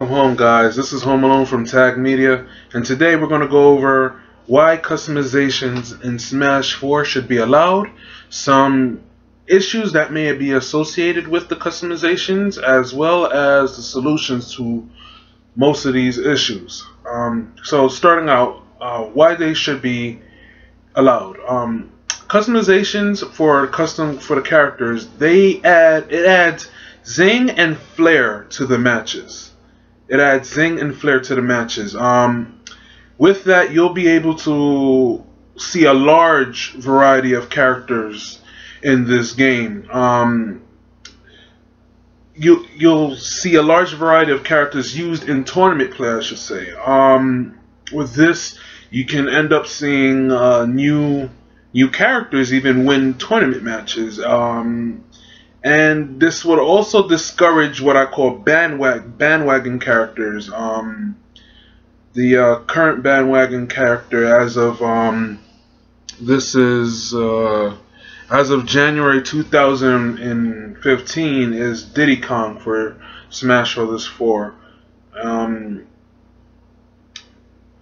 Home guys, this is Home Alone from Tag Media, and today we're going to go over why customizations in Smash 4 should be allowed, some issues that may be associated with the customizations, as well as the solutions to most of these issues. So starting out, why they should be allowed. Customizations for the characters, it adds zing and flair to the matches. It adds zing and flair to the matches. With that, you'll be able to see a large variety of characters in this game. You'll see a large variety of characters used in tournament play, I should say. With this, you can end up seeing new characters even win tournament matches. And this would also discourage what I call bandwagon characters. The current bandwagon character as of as of January 2015 is Diddy Kong for Smash Bros. 4.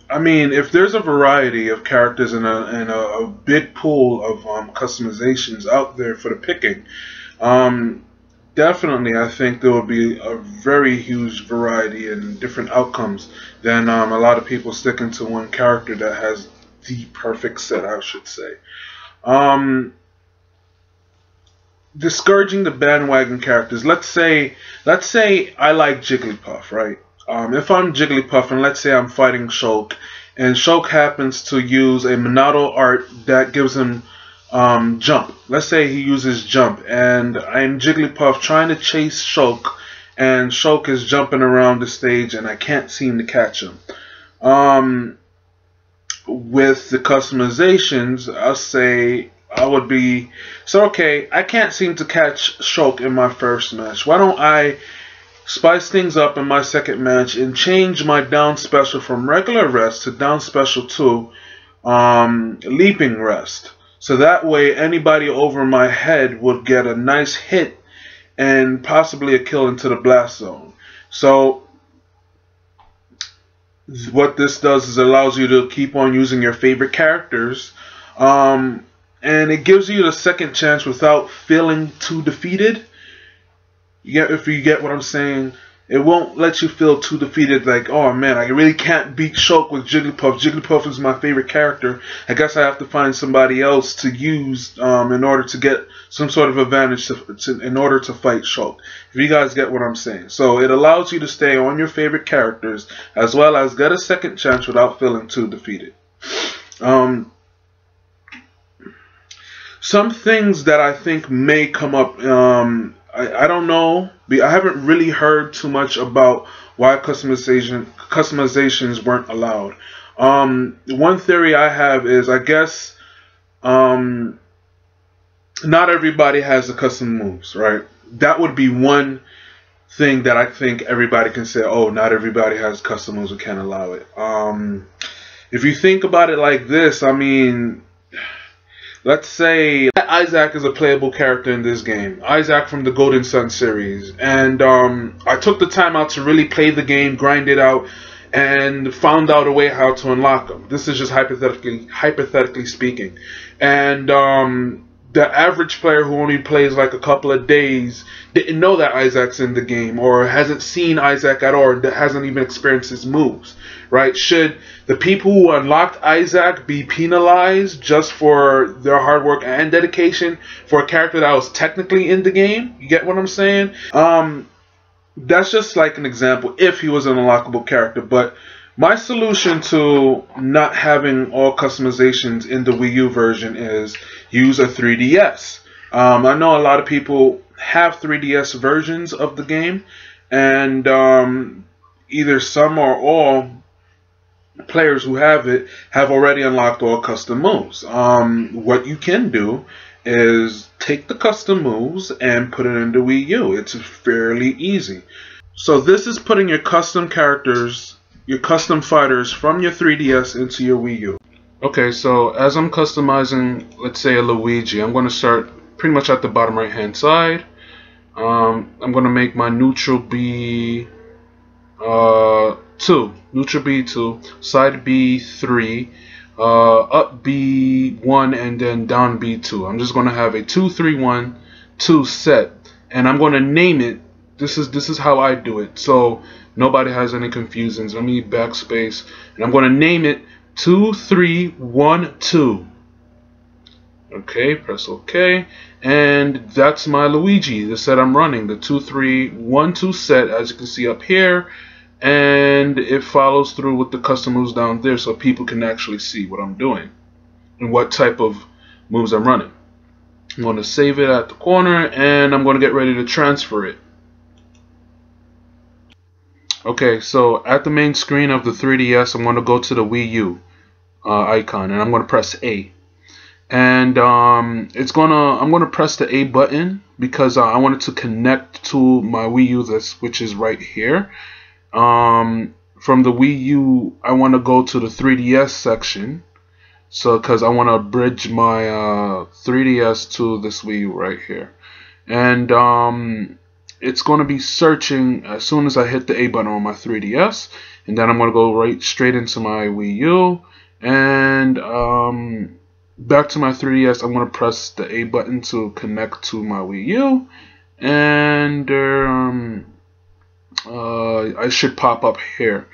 I mean, if there's a variety of characters and a big pool of customizations out there for the picking, definitely I think there will be a very huge variety and different outcomes than a lot of people sticking to one character that has the perfect set, I should say. Discouraging the bandwagon characters. Let's say I like Jigglypuff, right? If I'm Jigglypuff and let's say I'm fighting Shulk, and Shulk happens to use a Monado art that gives him jump. Let's say he uses jump, and I'm Jigglypuff trying to chase Shulk, and Shulk is jumping around the stage, and I can't seem to catch him. With the customizations, I'll say okay, I can't seem to catch Shulk in my first match. Why don't I spice things up in my second match and change my down special from regular rest to down special to leaping rest? So that way anybody over my head would get a nice hit and possibly a kill into the blast zone. So what this does is allows you to keep on using your favorite characters, and it gives you the second chance without feeling too defeated. If you get what I'm saying, it won't let you feel too defeated, like, oh man, I really can't beat Shulk with Jigglypuff. Jigglypuff is my favorite character. I guess I have to find somebody else to use in order to get some sort of advantage in order to fight Shulk. If you guys get what I'm saying. So it allows you to stay on your favorite characters as well as get a second chance without feeling too defeated. Some things that I think may come up, I don't know. I haven't really heard too much about why customizations weren't allowed. One theory I have is, I guess not everybody has the custom moves, right? That would be one thing that I think everybody can say, oh, not everybody has custom moves, we can't allow it. If you think about it like this, I mean, let's say Isaac is a playable character in this game. Isaac from the Golden Sun series. And I took the time out to really play the game, grind it out, and found out a way how to unlock them. This is just hypothetically speaking. And the average player who only plays like a couple of days didn't know that Isaac's in the game, or hasn't seen Isaac at all, or hasn't even experienced his moves, right? Should the people who unlocked Isaac be penalized just for their hard work and dedication for a character that was technically in the game? You get what I'm saying? That's just like an example if he was an unlockable character. But my solution to not having all customizations in the Wii U version is use a 3DS. I know a lot of people have 3DS versions of the game, and either some or all players who have it have already unlocked all custom moves. What you can do is take the custom moves and put it into Wii U. It's fairly easy. So this is putting your custom characters, your custom fighters from your 3DS into your Wii U. Okay, so as I'm customizing, let's say a Luigi, I'm going to start pretty much at the bottom right hand side. I'm going to make my neutral be 2, neutral B 2, side B 3, up B 1, and then down B 2. I'm just going to have a 2 3 1 2 set, and I'm going to name it. This is how I do it, so nobody has any confusions. Let me backspace, and I'm going to name it 2 3 1 2. Okay, press OK, and that's my Luigi, the set I'm running, the 2 3 1 2 set, as you can see up here. And it follows through with the custom moves down there, so people can actually see what I'm doing and what type of moves I'm running. I'm going to save it at the corner, and I'm going to get ready to transfer it. Okay, so at the main screen of the 3DS, I'm going to go to the Wii U icon, and I'm going to press A. And I'm going to press the A button because I want it to connect to my Wii U, which is right here. From the Wii U, I want to go to the 3DS section, so because I want to bridge my 3DS to this Wii U right here, and it's going to be searching as soon as I hit the A button on my 3DS, and then I'm going to go right straight into my Wii U, and back to my 3DS. I'm going to press the A button to connect to my Wii U, and I should pop up here,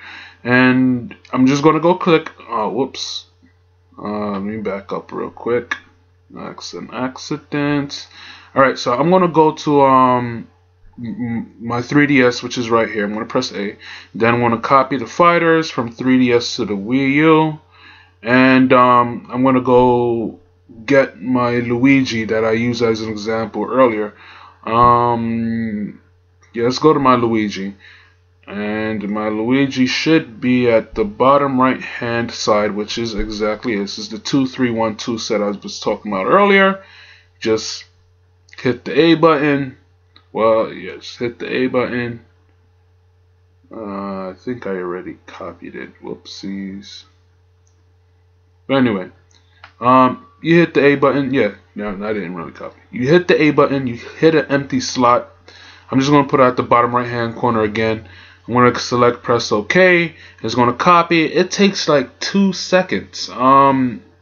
and I'm just gonna go click. Whoops. Let me back up real quick. That's an accident. All right, so I'm gonna go to my 3DS, which is right here. I'm gonna press A. Then I'm gonna copy the fighters from 3DS to the Wii U, and I'm gonna go get my Luigi that I used as an example earlier. Yeah, let's go to my Luigi, and my Luigi should be at the bottom right hand side, which is exactly it. This is the 2 3 1 2 set I was talking about earlier. Just hit the A button. Well, yes, hit the A button. I think I already copied it. Whoopsies. But anyway, you hit the A button. Yeah, no, I didn't really copy. You hit the A button. You hit an empty slot. I'm just going to put it at the bottom right hand corner again. I'm going to select press OK. It's going to copy. It takes like 2 seconds.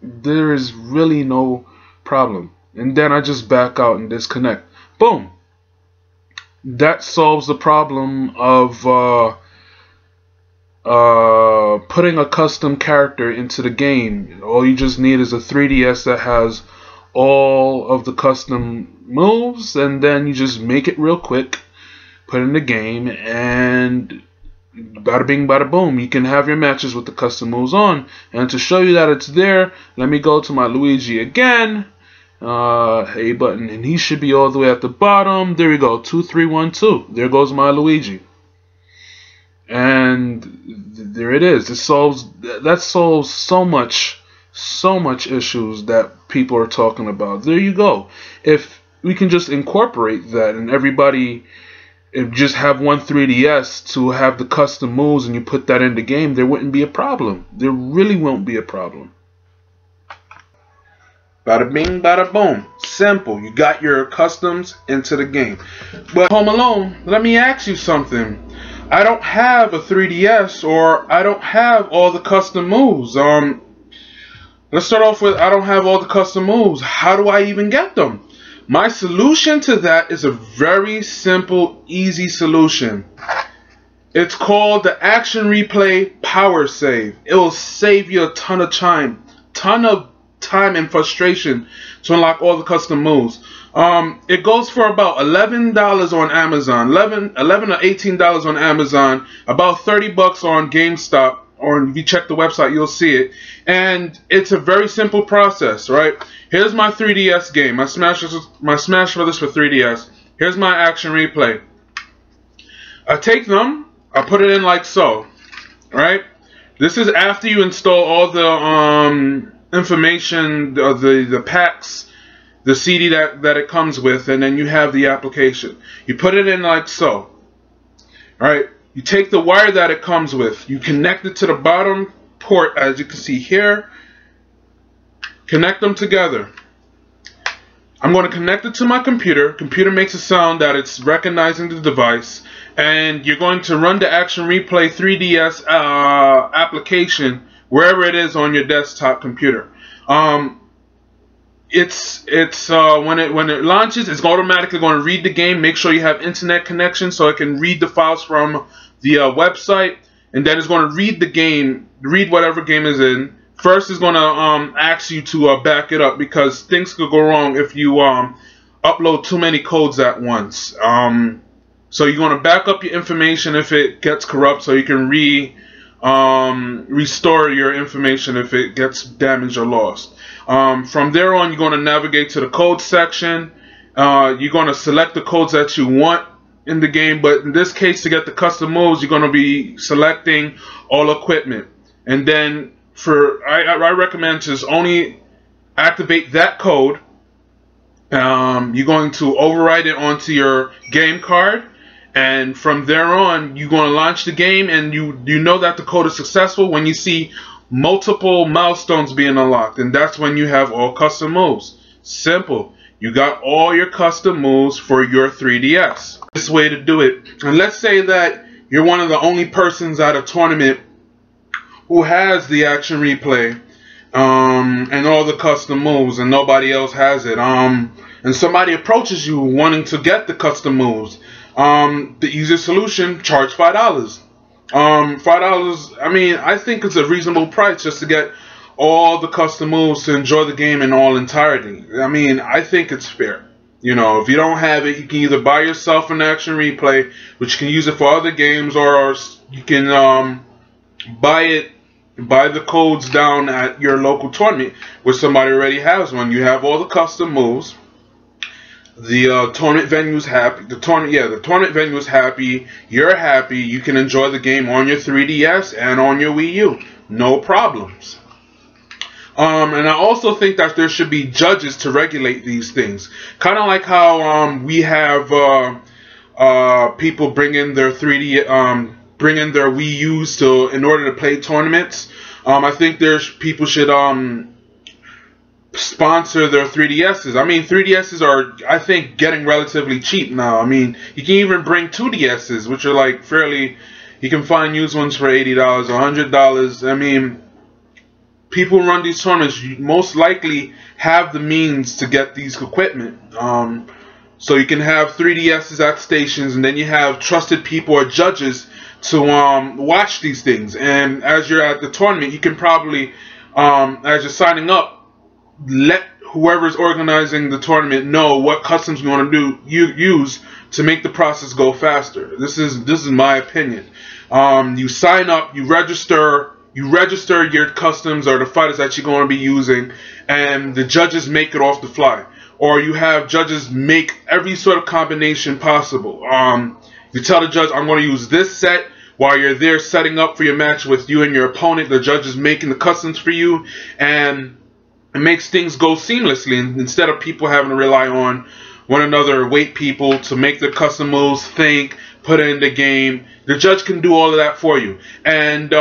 There is really no problem. And then I just back out and disconnect. Boom. That solves the problem of putting a custom character into the game. All you just need is a 3DS that has all of the custom moves, and then you just make it real quick, put it in the game, and bada bing bada boom, you can have your matches with the custom moves on. And to show you that it's there, let me go to my Luigi again, A button, and he should be all the way at the bottom. There we go, 2 3 1 2. There goes my Luigi, and there it is. That solves so much issues that people are talking about. There you go. If we can just incorporate that, and everybody just have one 3DS to have the custom moves, and you put that in the game, there wouldn't be a problem. There really won't be a problem. Bada bing, bada boom. Simple. You got your customs into the game. But Home Alone, let me ask you something. I don't have a 3DS, or I don't have all the custom moves. Let's start off with I don't have all the custom moves. How do I even get them? My solution to that is a very simple, easy solution. It's called the Action Replay Power Save. It will save you a ton of time and frustration to unlock all the custom moves. It goes for about $11 on Amazon, $11 or $18 on Amazon, about $30 on GameStop, or if you check the website, you'll see it. And it's a very simple process, right? Here's my 3DS game, my Smash Brothers for 3DS. Here's my Action Replay. I take them, I put it in like so, right? This is after you install all the information, the packs, the CD that it comes with, and then you have the application. You put it in like so, right? You take the wire that it comes with, you connect it to the bottom port, as you can see here, connect them together. I'm going to connect it to my computer. Computer makes a sound that it's recognizing the device, and you're going to run the Action Replay 3DS application wherever it is on your desktop computer. When it launches, it's automatically going to read the game. Make sure you have internet connection so it can read the files from the website, and then it's going to read the game, read whatever game is in. First, it's going to ask you to back it up, because things could go wrong if you upload too many codes at once. So you're going to back up your information if it gets corrupt, so you can restore your information if it gets damaged or lost. From there on, you're going to navigate to the code section. You're going to select the codes that you want in the game, but in this case, to get the custom moves, you're going to be selecting all equipment. And then I recommend just only activate that code. You're going to overwrite it onto your game card, and from there on, you're going to launch the game, and you know that the code is successful when you see multiple milestones being unlocked, and that's when you have all custom moves. Simple. You got all your custom moves for your 3DS. This way to do it. And let's say that you're one of the only persons at a tournament who has the Action Replay and all the custom moves, and nobody else has it. And somebody approaches you wanting to get the custom moves. The easiest solution: charge $5. $5. I mean, I think it's a reasonable price just to get all the custom moves to enjoy the game in all entirety. I mean, I think it's fair. You know, if you don't have it, you can either buy yourself an Action Replay, which you can use it for other games, or you can buy the codes down at your local tournament where somebody already has one. You have all the custom moves. The tournament venue is happy. The tournament venue is happy. You're happy. You can enjoy the game on your 3DS and on your Wii U. No problems. And I also think that there should be judges to regulate these things. Kind of like how we have people bring in their 3D, bring in their Wii U's in order to play tournaments. I think people should sponsor their 3DSs. I mean, 3DSs are, I think, getting relatively cheap now. I mean, you can even bring 2DSs, which are like you can find used ones for $80 or $100. I mean, people who run these tournaments most likely have the means to get these equipment. So you can have 3DSs at stations, and then you have trusted people or judges to watch these things. And as you're at the tournament, you can probably, as you're signing up, let whoever's organizing the tournament know what customs you want to use to make the process go faster. This is my opinion. You sign up, you register your customs or the fighters that you're going to be using, and the judges make it off the fly. Or you have judges make every sort of combination possible. You tell the judge, I'm going to use this set. While you're there setting up for your match with you and your opponent, the judge is making the customs for you, and it makes things go seamlessly. And instead of people having to rely on one another, wait people to make their custom moves, think, put it in the game, the judge can do all of that for you. And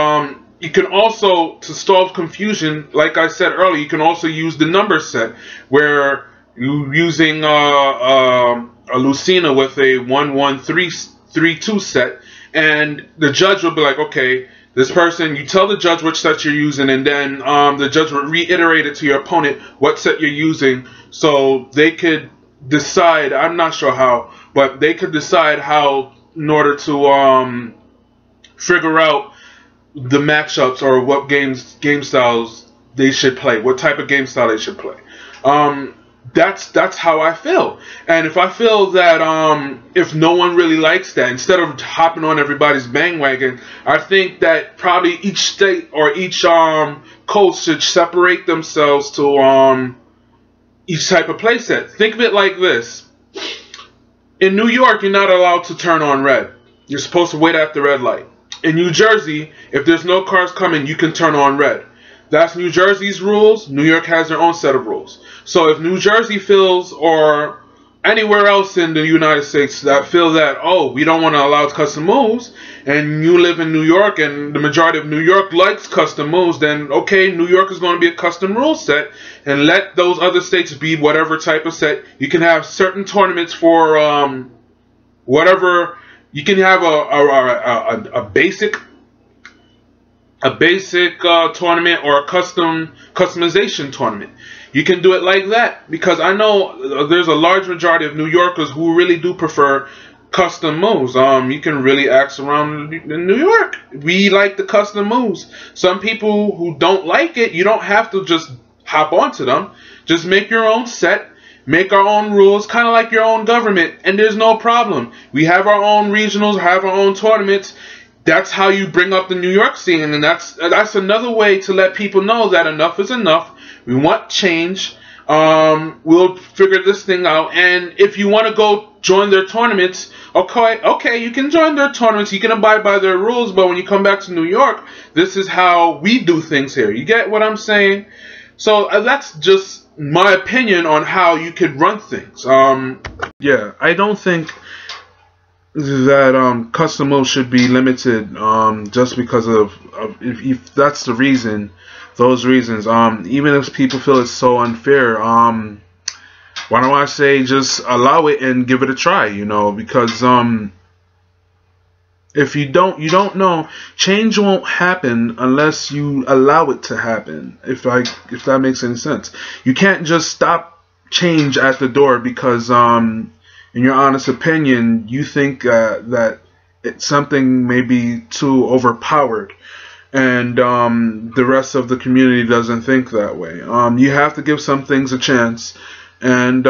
you can also, to solve confusion, like I said earlier, you can also use the number set, where you're using a Lucina with a 1-1-3-2 set, and the judge will be like, okay, this person, you tell the judge which set you're using, and then the judge will reiterate it to your opponent what set you're using, so they could decide, I'm not sure how, but they could decide how, in order to figure out the matchups or what game styles they should play, what type of game style they should play. That's how I feel. And if I feel that if no one really likes that, instead of hopping on everybody's bandwagon, I think that probably each state or each coast should separate themselves to each type of playset. Think of it like this. In New York, you're not allowed to turn on red. You're supposed to wait at the red light. In New Jersey, if there's no cars coming, you can turn on red. That's New Jersey's rules. New York has their own set of rules. So if New Jersey feels, or anywhere else in the United States that feel that, oh, we don't want to allow custom moves, and you live in New York and the majority of New York likes custom moves, then okay, New York is going to be a custom rule set, and let those other states be whatever type of set. You can have certain tournaments for whatever. You can have a basic tournament or a customization tournament. You can do it like that, because I know there's a large majority of New Yorkers who really do prefer custom moves. You can really ask around in New York. We like the custom moves. Some people who don't like it, you don't have to just hop onto them. Just make your own set, make our own rules, kind of like your own government, and there's no problem. We have our own regionals, have our own tournaments. That's how you bring up the New York scene, and that's another way to let people know that enough is enough. We want change. We'll figure this thing out, and if you want to go join their tournaments, okay, you can join their tournaments. You can abide by their rules, but when you come back to New York, this is how we do things here. You get what I'm saying? So that's just my opinion on how you could run things. Yeah, I don't think that custom moves should be limited just because of if that's the reason, those reasons. Even if people feel it's so unfair, why don't I say just allow it and give it a try, you know, because if you don't know, change won't happen unless you allow it to happen. If that makes any sense. You can't just stop change at the door because in your honest opinion, you think that something may be too overpowered, and the rest of the community doesn't think that way. You have to give some things a chance, and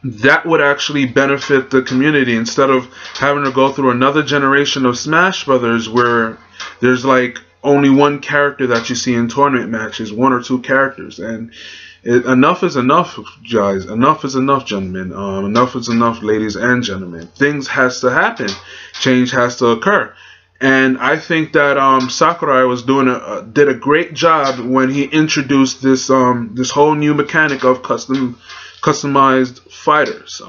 that would actually benefit the community instead of having to go through another generation of Smash Brothers where there's like only one character that you see in tournament matches, one or two characters, and enough is enough, guys. Enough is enough, gentlemen. Enough is enough, ladies and gentlemen. Things has to happen. Change has to occur. And I think that Sakurai did a great job when he introduced this this whole new mechanic of customized fighters.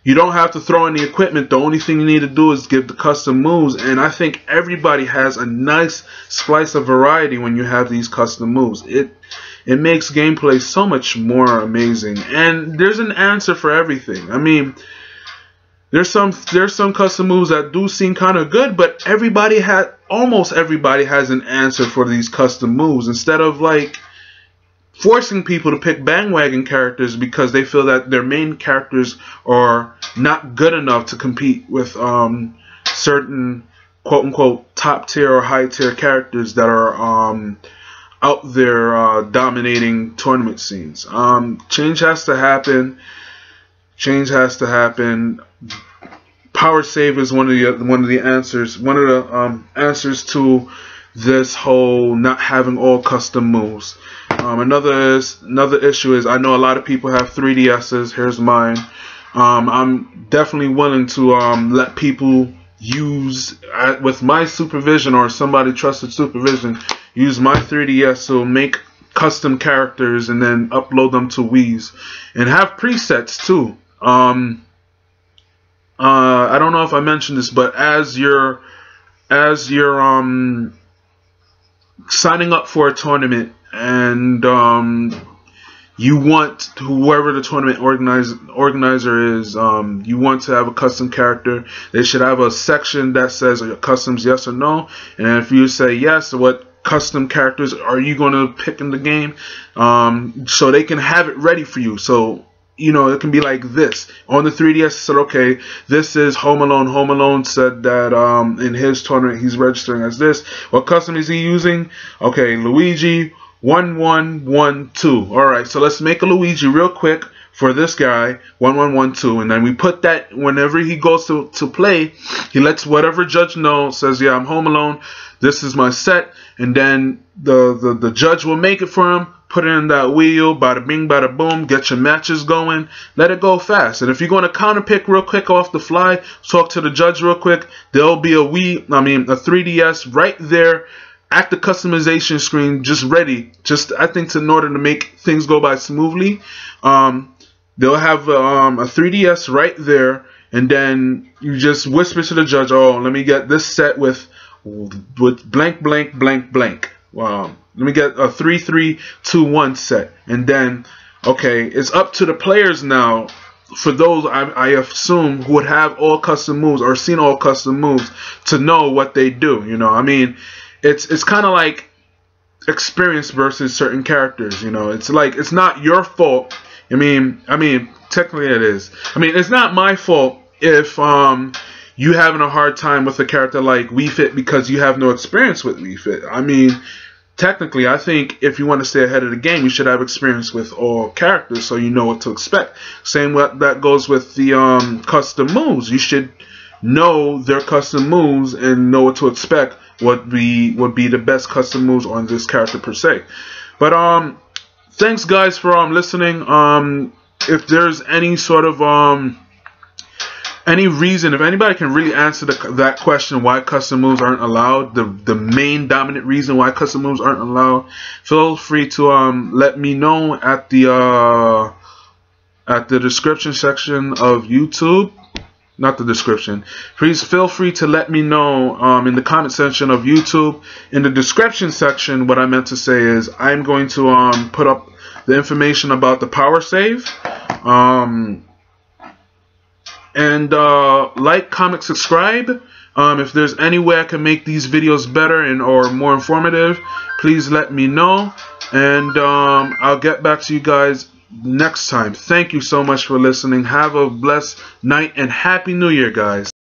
You don't have to throw in the equipment. The only thing you need to do is give the custom moves. And I think everybody has a nice slice of variety when you have these custom moves. It makes gameplay so much more amazing. And there's an answer for everything. I mean, there's some custom moves that do seem kind of good, but almost everybody has an answer for these custom moves. Instead of like forcing people to pick bandwagon characters because they feel that their main characters are not good enough to compete with certain quote-unquote top-tier or high-tier characters that are out there dominating tournament scenes. Change has to happen. Change has to happen. PowerSave is one of the answers to this whole not having all custom moves. Another issue is I know a lot of people have 3DSs. Here's mine. I'm definitely willing to let people use, with my supervision or somebody trusted supervision, use my 3DS to make custom characters and then upload them to Wii's and have presets too. I don't know if I mentioned this, but as you're signing up for a tournament and you want, whoever the tournament organizer is, you want to have a custom character, they should have a section that says are your customs yes or no, and if you say yes, what custom characters are you going to pick in the game, so they can have it ready for you. So you know, it can be like this. On the 3DS, it said, okay, this is Home Alone. Home Alone said that in his tournament, he's registering as this. What custom is he using? Okay, Luigi 1112. Alright, so let's make a Luigi real quick for this guy, 1112. And then we put that, whenever he goes to play, he lets whatever judge know, says, yeah, I'm Home Alone. This is my set. And then the judge will make it for him. Put it in that wheel, bada bing, bada boom, get your matches going, let it go fast. And if you're going to counter pick real quick off the fly, talk to the judge real quick, there'll be a 3DS right there at the customization screen, just ready. Just, I think, in order to make things go by smoothly. They'll have a 3DS right there, and then you just whisper to the judge, "Oh, let me get this set with blank, blank, blank, blank. Let me get a 3-3-2-1 set," and then okay, it's up to the players now. For those I assume who would have all custom moves or seen all custom moves to know what they do. You know, I mean, it's kind of like experience versus certain characters. You know, it's like it's not your fault. I mean, technically it is. I mean, it's not my fault if you having a hard time with a character like Wii Fit because you have no experience with Wii Fit. I mean, technically, I think if you want to stay ahead of the game, you should have experience with all characters so you know what to expect. Same what that goes with the custom moves. You should know their custom moves and know what to expect. What would be the best custom moves on this character per se. But thanks guys for listening. If there's any sort of any reason, if anybody can really answer that question, why custom moves aren't allowed, the main dominant reason why custom moves aren't allowed, feel free to let me know at the description section of YouTube. Not the description. Please feel free to let me know in the comment section of YouTube. In the description section, what I meant to say is I'm going to put up the information about the PowerSave. And like, comment, subscribe. If there's any way I can make these videos better or more informative, please let me know. And I'll get back to you guys next time. Thank you so much for listening. Have a blessed night and Happy New Year, guys.